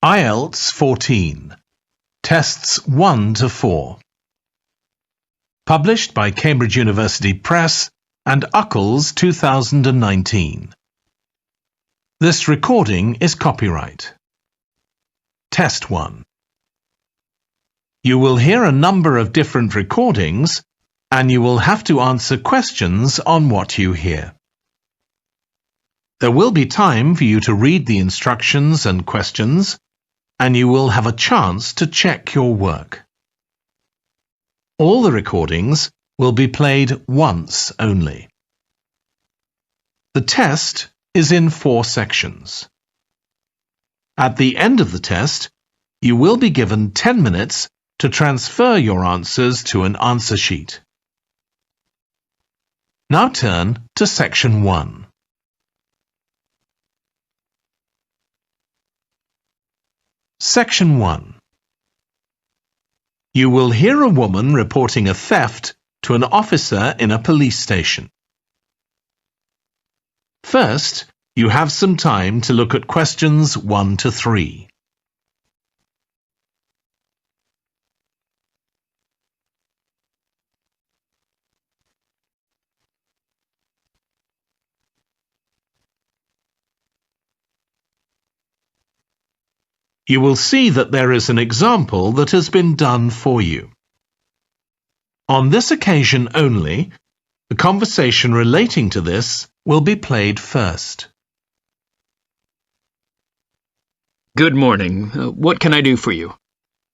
IELTS 14, Tests 1 to 4. Published by Cambridge University Press and Uckells 2019. This recording is copyright. Test 1. You will hear a number of different recordings and you will have to answer questions on what you hear. There will be time for you to read the instructions and questions, and you will have a chance to check your work. All the recordings will be played once only. The test is in 4 sections. At the end of the test, you will be given 10 minutes to transfer your answers to an answer sheet. Now turn to Section 1. Section 1. You will hear a woman reporting a theft to an officer in a police station. First, you have some time to look at questions 1 to 3. You will see that there is an example that has been done for you. On this occasion only, the conversation relating to this will be played first. Good morning. What can I do for you?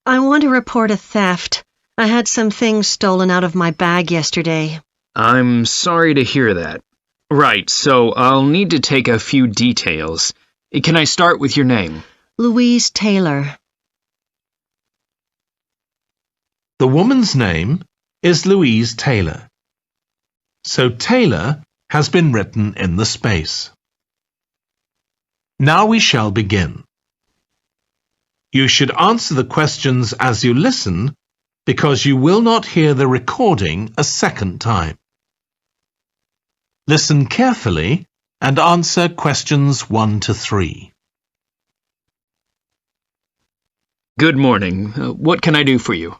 I want to report a theft. I had some things stolen out of my bag yesterday. I'm sorry to hear that. Right, so I'll need to take a few details. Can I start with your name? Louise Taylor. The woman's name is Louise Taylor. So Taylor has been written in the space. Now we shall begin. You should answer the questions as you listen because you will not hear the recording a second time. Listen carefully and answer questions 1 to 3. Good morning. What can I do for you?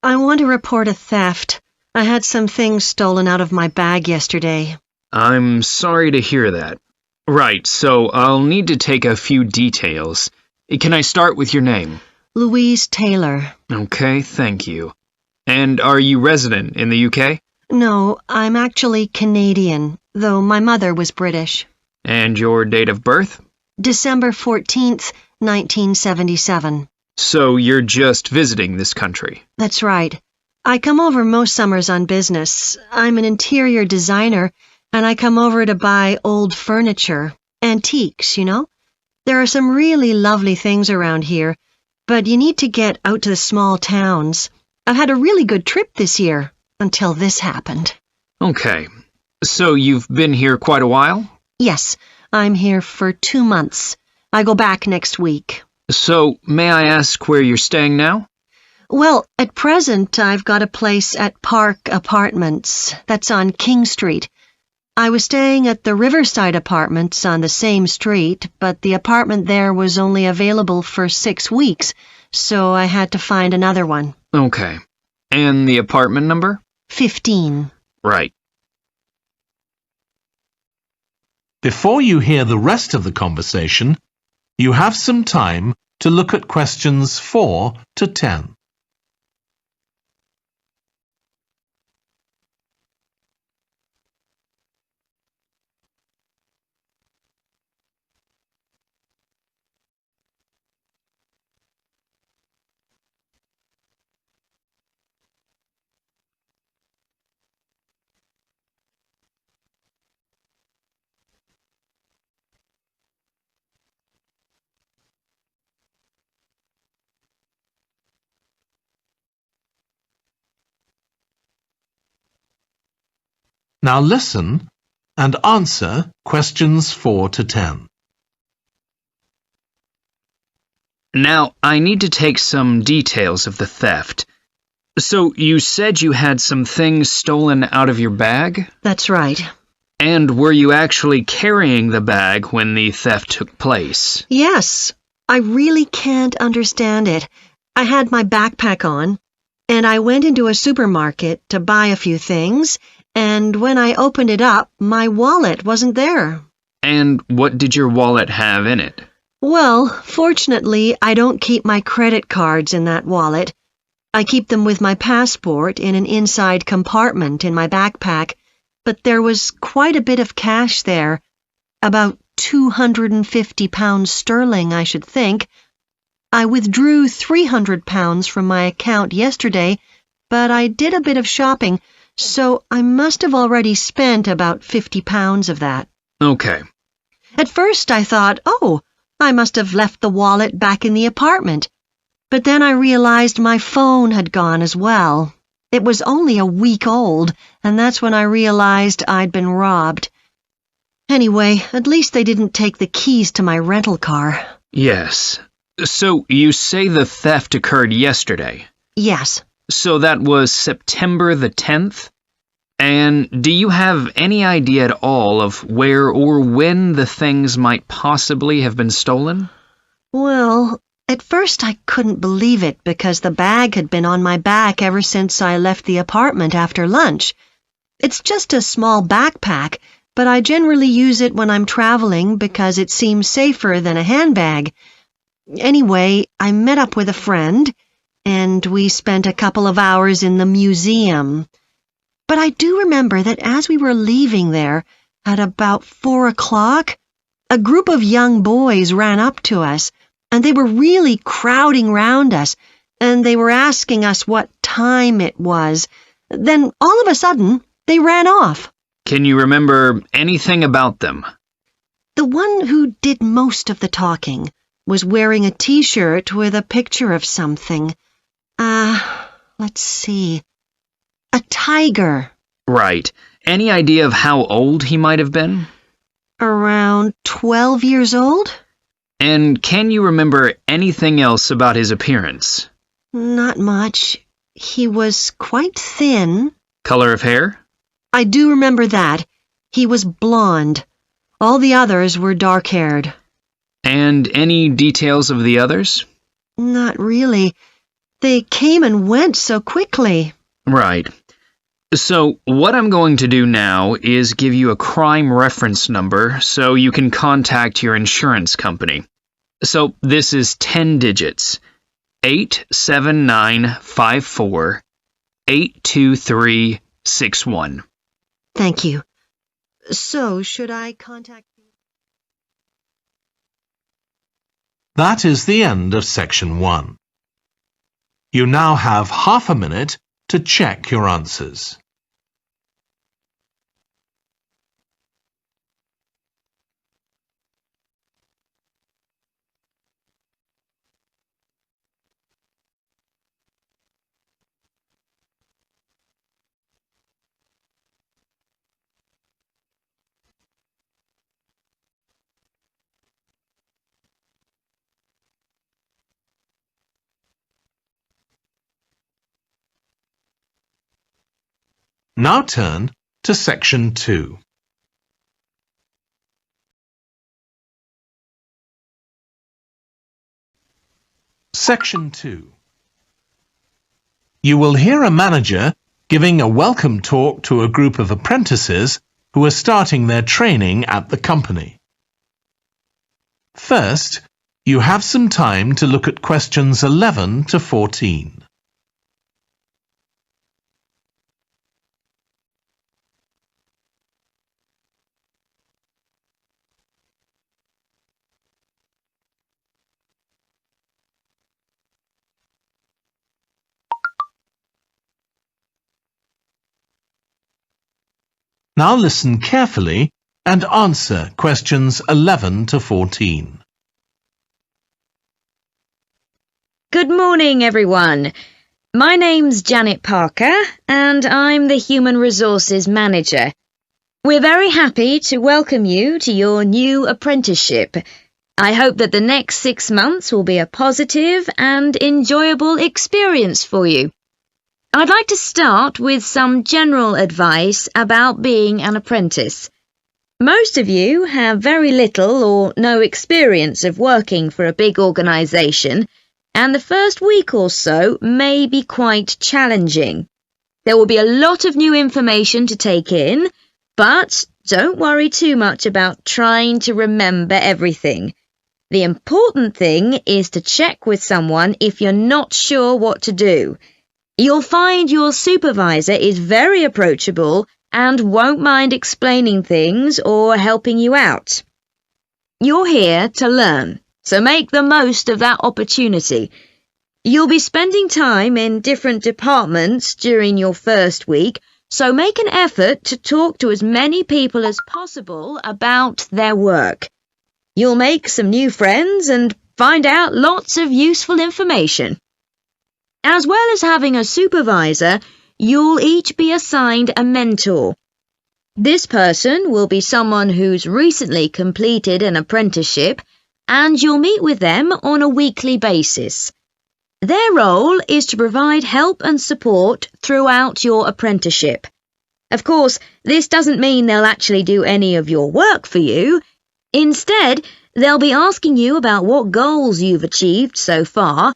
I want to report a theft. I had some things stolen out of my bag yesterday. I'm sorry to hear that. Right, so I'll need to take a few details. Can I start with your name? Louise Taylor. Okay, thank you. And are you resident in the UK? No, I'm actually Canadian, though my mother was British. And your date of birth? December 14th, 1977. So you're just visiting this country? That's right. I come over most summers on business. I'm an interior designer, and I come over to buy old furniture, antiques, you know? There are some really lovely things around here, but you need to get out to the small towns. I've had a really good trip this year, until this happened. Okay. So you've been here quite a while? Yes, I'm here for 2 months. I go back next week. So, may I ask where you're staying now? Well, at present, I've got a place at Park Apartments. That's on King Street. I was staying at the Riverside Apartments on the same street, but the apartment there was only available for 6 weeks, so I had to find another one. Okay. And the apartment number? 15. Right. Before you hear the rest of the conversation, you have some time to look at questions 4 to 10. Now listen and answer questions 4 to 10. Now, I need to take some details of the theft. So, you said you had some things stolen out of your bag? That's right. And were you actually carrying the bag when the theft took place? Yes. I really can't understand it. I had my backpack on, and I went into a supermarket to buy a few things, and when I opened it up, my wallet wasn't there. And what did your wallet have in it? Well, fortunately, I don't keep my credit cards in that wallet. I keep them with my passport in an inside compartment in my backpack, but there was quite a bit of cash there, about £250 sterling, I should think. I withdrew £300 from my account yesterday, but I did a bit of shopping, so I must have already spent about £50 of that. Okay. At first I thought, oh, I must have left the wallet back in the apartment. But then I realized my phone had gone as well. It was only a week old, and that's when I realized I'd been robbed. Anyway, at least they didn't take the keys to my rental car. Yes. So you say the theft occurred yesterday? Yes. So that was September the 10th? And do you have any idea at all of where or when the things might possibly have been stolen? Well, at first I couldn't believe it because the bag had been on my back ever since I left the apartment after lunch. It's just a small backpack, but I generally use it when I'm traveling because it seems safer than a handbag. Anyway, I met up with a friend, and we spent a couple of hours in the museum. But I do remember that as we were leaving there, at about 4 o'clock, a group of young boys ran up to us, and they were really crowding round us, and they were asking us what time it was. Then, all of a sudden, they ran off. Can you remember anything about them? The one who did most of the talking was wearing a T-shirt with a picture of something. Let's see. A tiger. Right. Any idea of how old he might have been? Around 12 years old? And can you remember anything else about his appearance? Not much. He was quite thin. Color of hair? I do remember that. He was blonde. All the others were dark-haired. And any details of the others? Not really. They came and went so quickly. Right. So, what I'm going to do now is give you a crime reference number so you can contact your insurance company. So, this is 10 digits. 87954 82361. Thank you. So, should I contact you? That is the end of section 1. You now have half a minute to check your answers. Now turn to section 2. Section 2. You will hear a manager giving a welcome talk to a group of apprentices who are starting their training at the company. First, you have some time to look at questions 11 to 14. Now listen carefully and answer questions 11 to 14. Good morning, everyone. My name's Janet Parker, and I'm the Human Resources Manager. We're very happy to welcome you to your new apprenticeship. I hope that the next 6 months will be a positive and enjoyable experience for you. I'd like to start with some general advice about being an apprentice. Most of you have very little or no experience of working for a big organisation, and the first week or so may be quite challenging. There will be a lot of new information to take in, but don't worry too much about trying to remember everything. The important thing is to check with someone if you're not sure what to do. You'll find your supervisor is very approachable and won't mind explaining things or helping you out. You're here to learn, so make the most of that opportunity. You'll be spending time in different departments during your first week, so make an effort to talk to as many people as possible about their work. You'll make some new friends and find out lots of useful information. As well as having a supervisor, you'll each be assigned a mentor. This person will be someone who's recently completed an apprenticeship, and you'll meet with them on a weekly basis. Their role is to provide help and support throughout your apprenticeship. Of course, this doesn't mean they'll actually do any of your work for you. Instead, they'll be asking you about what goals you've achieved so far,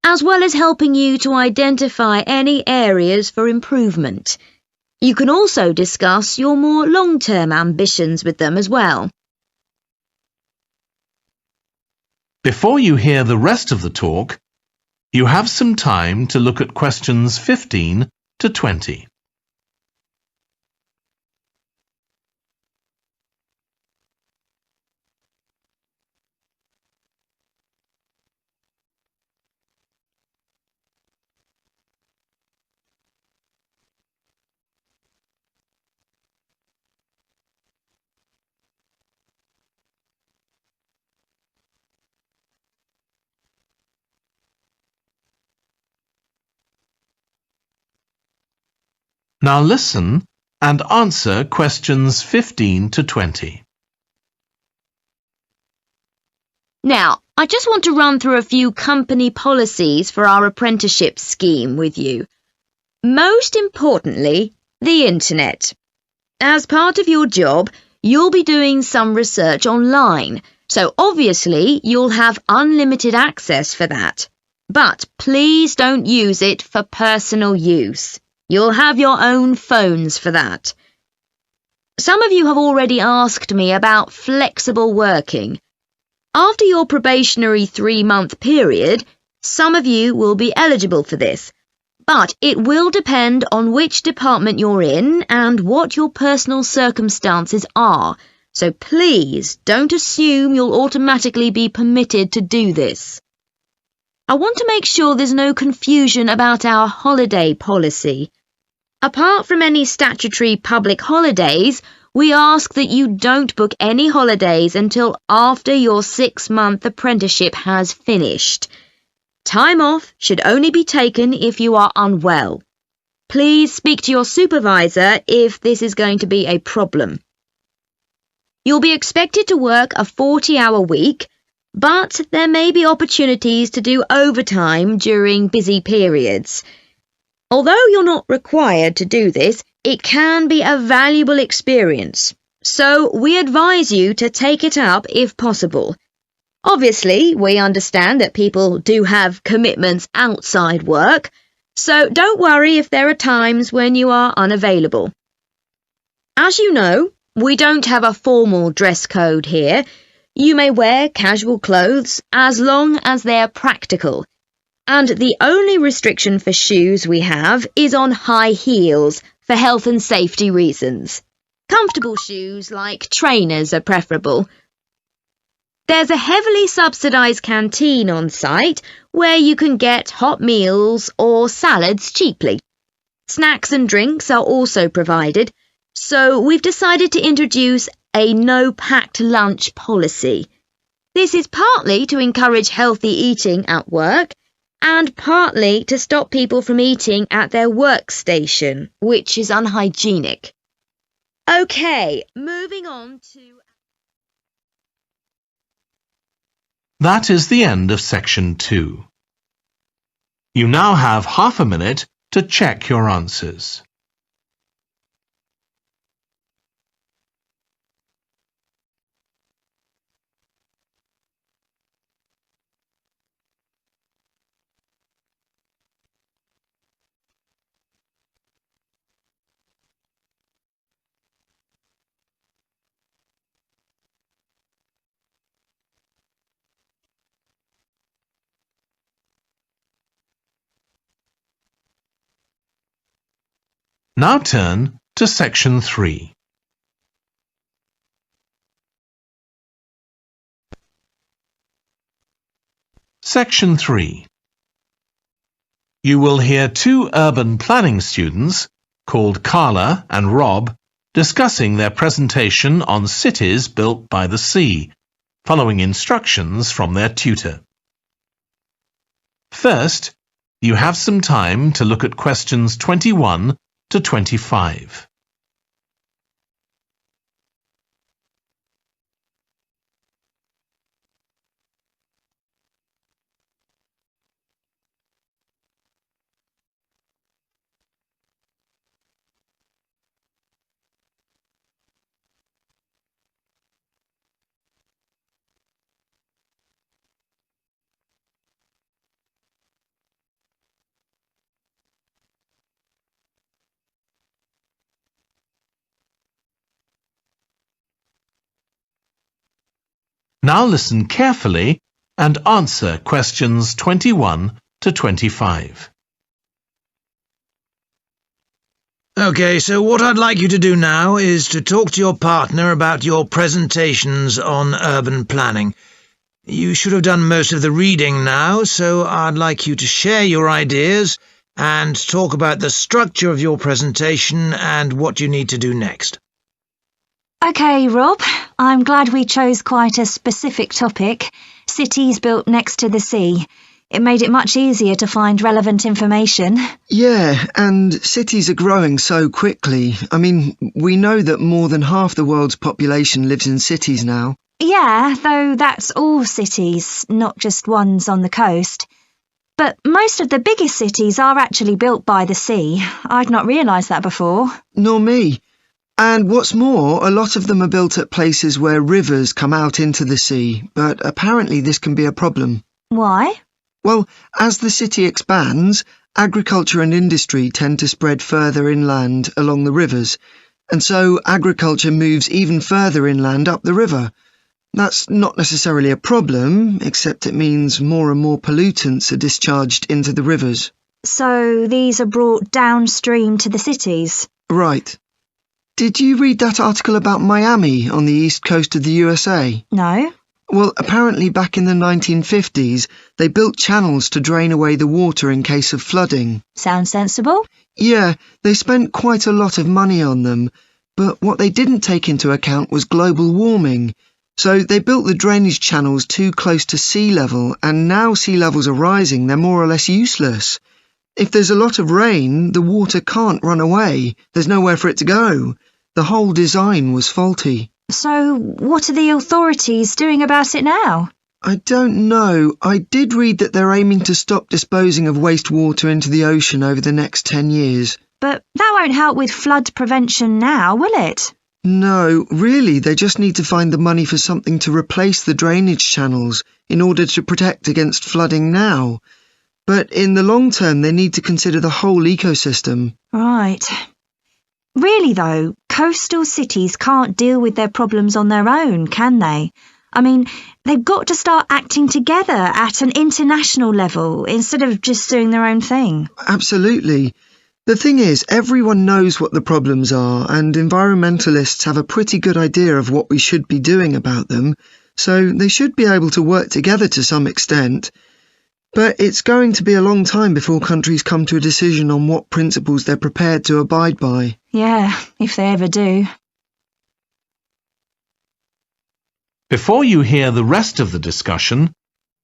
as well as helping you to identify any areas for improvement. You can also discuss your more long-term ambitions with them as well. Before you hear the rest of the talk, you have some time to look at questions 15 to 20. Now listen and answer questions 15 to 20. Now, I just want to run through a few company policies for our apprenticeship scheme with you. Most importantly, the internet. As part of your job, you'll be doing some research online, so obviously you'll have unlimited access for that. But please don't use it for personal use. You'll have your own phones for that. Some of you have already asked me about flexible working. After your probationary 3-month period, some of you will be eligible for this, but it will depend on which department you're in and what your personal circumstances are, so please don't assume you'll automatically be permitted to do this. I want to make sure there's no confusion about our holiday policy. Apart from any statutory public holidays, we ask that you don't book any holidays until after your 6-month apprenticeship has finished. Time off should only be taken if you are unwell. Please speak to your supervisor if this is going to be a problem. You'll be expected to work a 40-hour week, but there may be opportunities to do overtime during busy periods. Although you're not required to do this, it can be a valuable experience, so we advise you to take it up if possible. Obviously, we understand that people do have commitments outside work, so don't worry if there are times when you are unavailable. As you know, we don't have a formal dress code here. You may wear casual clothes as long as they're practical. And the only restriction for shoes we have is on high heels for health and safety reasons. Comfortable shoes like trainers are preferable. There's a heavily subsidised canteen on site where you can get hot meals or salads cheaply. Snacks and drinks are also provided, so we've decided to introduce a no-packed lunch policy. This is partly to encourage healthy eating at work and partly to stop people from eating at their workstation, which is unhygienic. Okay, moving on to... That is the end of section 2. You now have half a minute to check your answers. Now turn to Section 3. Section 3. You will hear two urban planning students, called Carla and Rob, discussing their presentation on cities built by the sea, following instructions from their tutor. First, you have some time to look at questions 21 to 25. Now listen carefully and answer questions 21 to 25. Okay, so what I'd like you to do now is to talk to your partner about your presentations on urban planning. You should have done most of the reading now, so I'd like you to share your ideas and talk about the structure of your presentation and what you need to do next. OK, Rob, I'm glad we chose quite a specific topic, cities built next to the sea. It made it much easier to find relevant information. Yeah, and cities are growing so quickly. I mean, we know that more than half the world's population lives in cities now. Yeah, though that's all cities, not just ones on the coast. But most of the biggest cities are actually built by the sea. I'd not realised that before. Nor me. And what's more, a lot of them are built at places where rivers come out into the sea, but apparently this can be a problem. Why? Well, as the city expands, agriculture and industry tend to spread further inland along the rivers, and so agriculture moves even further inland up the river. That's not necessarily a problem, except it means more and more pollutants are discharged into the rivers. So these are brought downstream to the cities? Right. Did you read that article about Miami on the east coast of the USA? No. Well, apparently back in the 1950s, they built channels to drain away the water in case of flooding. Sounds sensible. Yeah, they spent quite a lot of money on them, but what they didn't take into account was global warming. So they built the drainage channels too close to sea level, and now sea levels are rising, they're more or less useless. If there's a lot of rain, the water can't run away. There's nowhere for it to go. The whole design was faulty. So what are the authorities doing about it now? I don't know. I did read that they're aiming to stop disposing of wastewater into the ocean over the next 10 years. But that won't help with flood prevention now, will it? No, really, they just need to find the money for something to replace the drainage channels in order to protect against flooding now. But in the long term, they need to consider the whole ecosystem. Right. Really, though, coastal cities can't deal with their problems on their own, can they? I mean, they've got to start acting together at an international level instead of just doing their own thing. Absolutely. The thing is, everyone knows what the problems are, and environmentalists have a pretty good idea of what we should be doing about them, so they should be able to work together to some extent. But it's going to be a long time before countries come to a decision on what principles they're prepared to abide by. Yeah, if they ever do. Before you hear the rest of the discussion,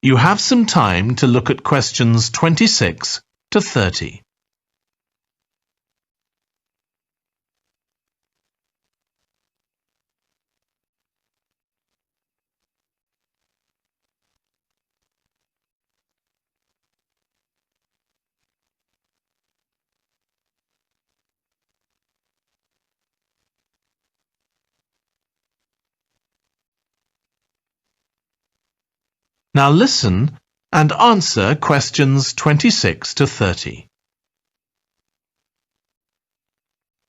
you have some time to look at questions 26 to 30. Now listen and answer questions 26 to 30.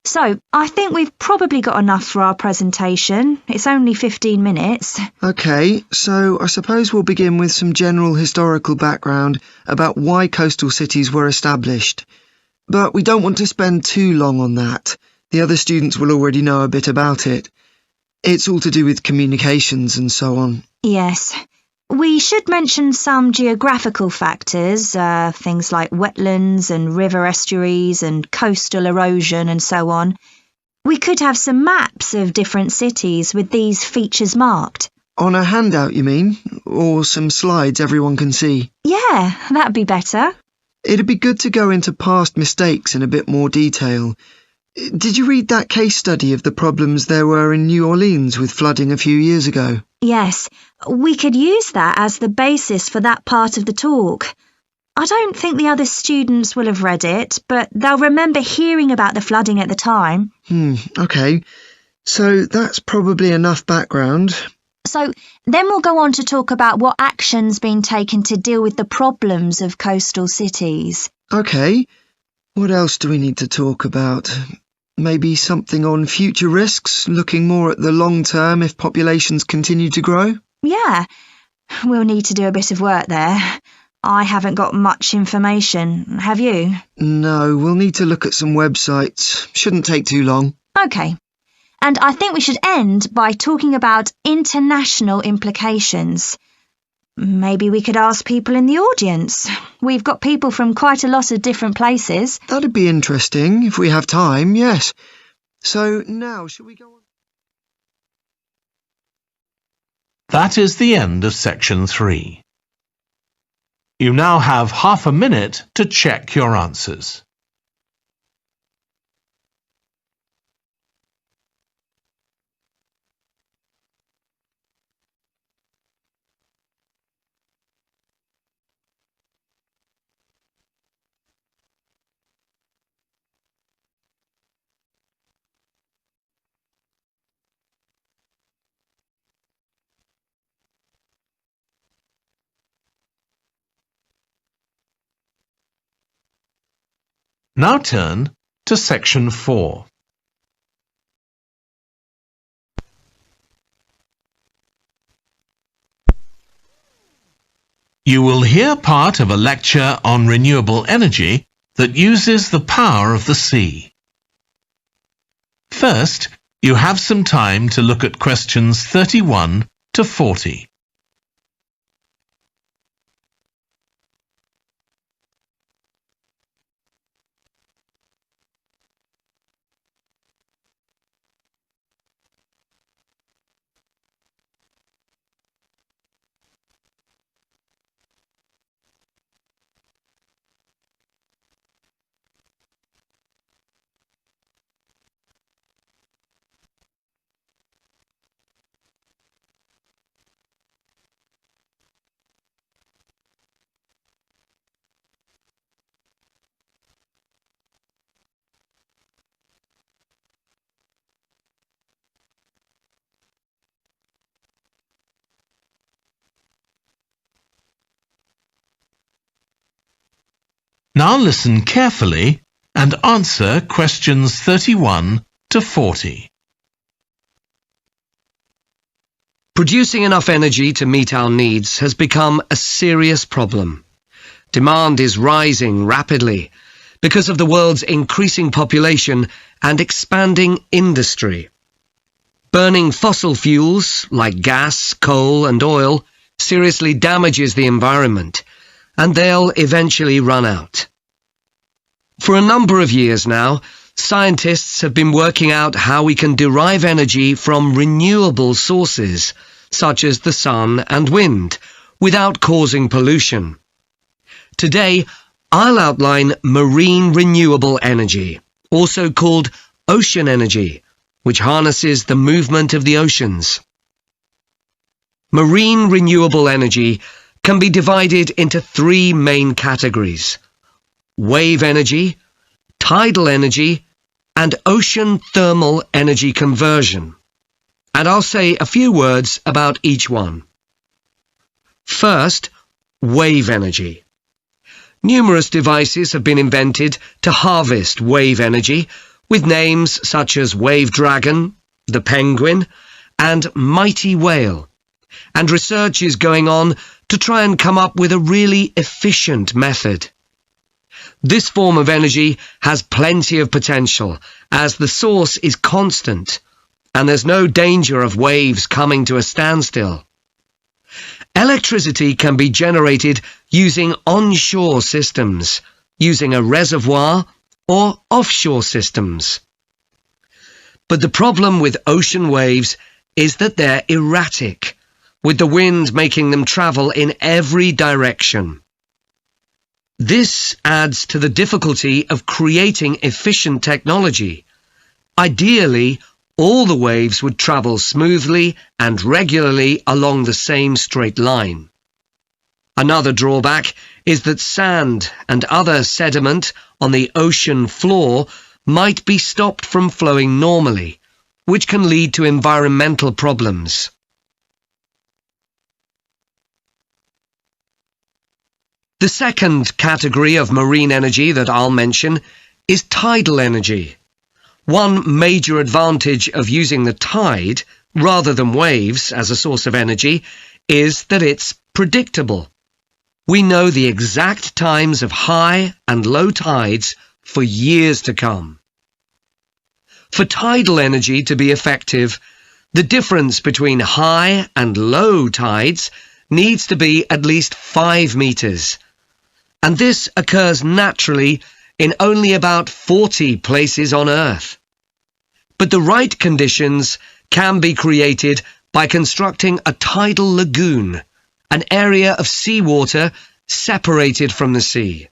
So, I think we've probably got enough for our presentation. It's only 15 minutes. OK, so I suppose we'll begin with some general historical background about why coastal cities were established. but we don't want to spend too long on that. The other students will already know a bit about it. It's all to do with communications and so on. Yes. We should mention some geographical factors, things like wetlands and river estuaries and coastal erosion and so on. We could have some maps of different cities with these features marked. On a handout, you mean? Or some slides everyone can see? Yeah, that'd be better. It'd be good to go into past mistakes in a bit more detail. Did you read that case study of the problems there were in New Orleans with flooding a few years ago? Yes, we could use that as the basis for that part of the talk. I don't think the other students will have read it, but they'll remember hearing about the flooding at the time. OK. So that's probably enough background. So then we'll go on to talk about what action's been taken to deal with the problems of coastal cities. OK. What else do we need to talk about? Maybe something on future risks, looking more at the long term if populations continue to grow? Yeah, we'll need to do a bit of work there. I haven't got much information, have you? No, we'll need to look at some websites. Shouldn't take too long. OK. And I think we should end by talking about international implications. Maybe we could ask people in the audience. We've got people from quite a lot of different places. That'd be interesting, if we have time, yes. So now, shall we go on? That is the end of section 3. You now have half a minute to check your answers. Now turn to section 4. You will hear part of a lecture on renewable energy that uses the power of the sea. First, you have some time to look at questions 31 to 40. Now listen carefully and answer questions 31 to 40. Producing enough energy to meet our needs has become a serious problem. Demand is rising rapidly because of the world's increasing population and expanding industry. Burning fossil fuels like gas, coal and oil seriously damages the environment, and they'll eventually run out. For a number of years now, scientists have been working out how we can derive energy from renewable sources, such as the sun and wind, without causing pollution. Today, I'll outline marine renewable energy, also called ocean energy, which harnesses the movement of the oceans. Marine renewable energy can be divided into 3 main categories: wave energy, tidal energy, and ocean thermal energy conversion. And I'll say a few words about each one. First, wave energy. Numerous devices have been invented to harvest wave energy, with names such as Wave Dragon, the Penguin, and Mighty Whale. And research is going on to try and come up with a really efficient method. This form of energy has plenty of potential, as the source is constant, and there's no danger of waves coming to a standstill. Electricity can be generated using onshore systems, using a reservoir, or offshore systems. But the problem with ocean waves is that they're erratic, with the wind making them travel in every direction. This adds to the difficulty of creating efficient technology. Ideally, all the waves would travel smoothly and regularly along the same straight line. Another drawback is that sand and other sediment on the ocean floor might be stopped from flowing normally, which can lead to environmental problems. The second category of marine energy that I'll mention is tidal energy. One major advantage of using the tide rather than waves as a source of energy is that it's predictable. We know the exact times of high and low tides for years to come. For tidal energy to be effective, the difference between high and low tides needs to be at least 5 meters. And this occurs naturally in only about 40 places on Earth. But the right conditions can be created by constructing a tidal lagoon, an area of seawater separated from the sea.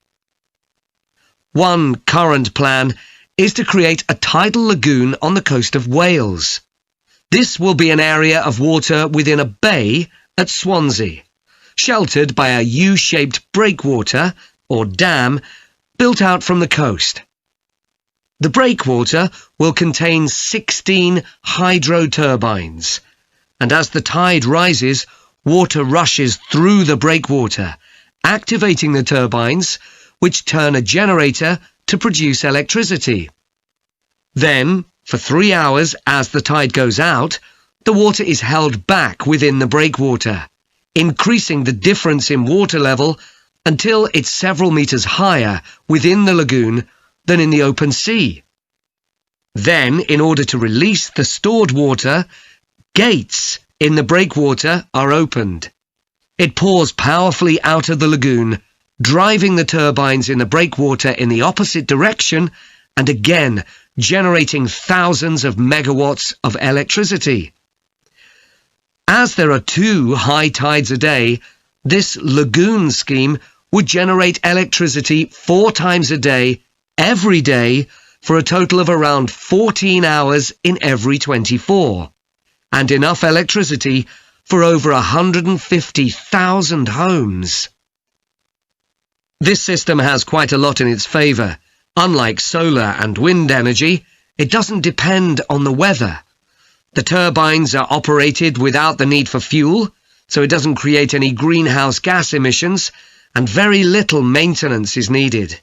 One current plan is to create a tidal lagoon on the coast of Wales. This will be an area of water within a bay at Swansea, sheltered by a U-shaped breakwater, or dam, built out from the coast. The breakwater will contain 16 hydro turbines, and as the tide rises, water rushes through the breakwater, activating the turbines, which turn a generator to produce electricity. Then, for 3 hours as the tide goes out, the water is held back within the breakwater, increasing the difference in water level until it's several meters higher within the lagoon than in the open sea. Then, in order to release the stored water, gates in the breakwater are opened. It pours powerfully out of the lagoon, driving the turbines in the breakwater in the opposite direction and again generating thousands of megawatts of electricity. As there are 2 high tides a day, this lagoon scheme would generate electricity 4 times a day, every day, for a total of around 14 hours in every 24, and enough electricity for over 150,000 homes. This system has quite a lot in its favour. Unlike solar and wind energy, it doesn't depend on the weather. The turbines are operated without the need for fuel, so it doesn't create any greenhouse gas emissions, and very little maintenance is needed.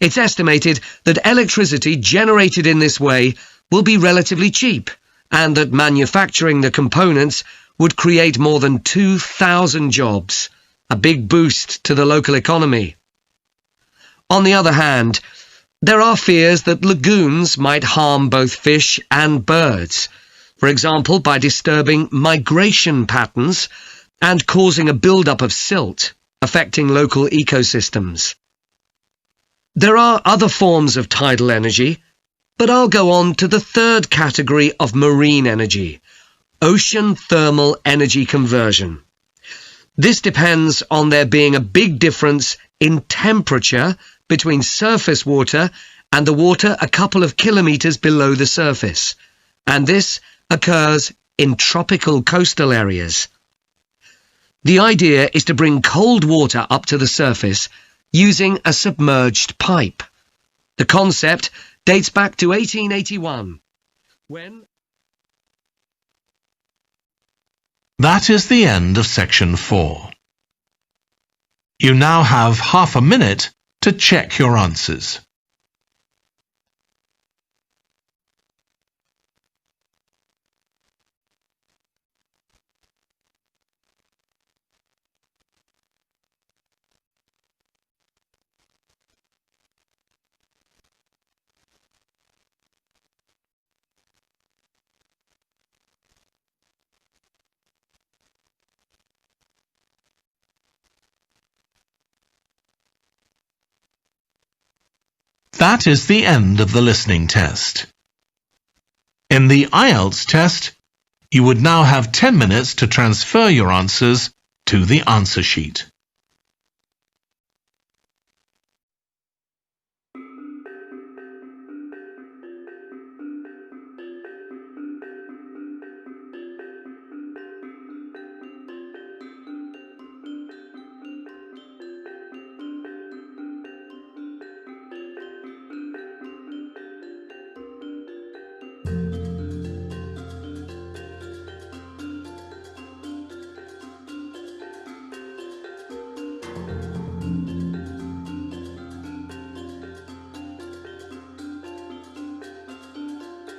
It's estimated that electricity generated in this way will be relatively cheap, and that manufacturing the components would create more than 2,000 jobs, a big boost to the local economy. On the other hand, there are fears that lagoons might harm both fish and birds, for example by disturbing migration patterns and causing a build-up of silt, affecting local ecosystems. There are other forms of tidal energy, but I'll go on to the third category of marine energy, ocean thermal energy conversion. This depends on there being a big difference in temperature between surface water and the water a couple of kilometres below the surface, and this occurs in tropical coastal areas. The idea is to bring cold water up to the surface using a submerged pipe. The concept dates back to 1881, when... That is the end of section 4. You now have half a minute to check your answers. That is the end of the listening test. In the IELTS test, you would now have 10 minutes to transfer your answers to the answer sheet.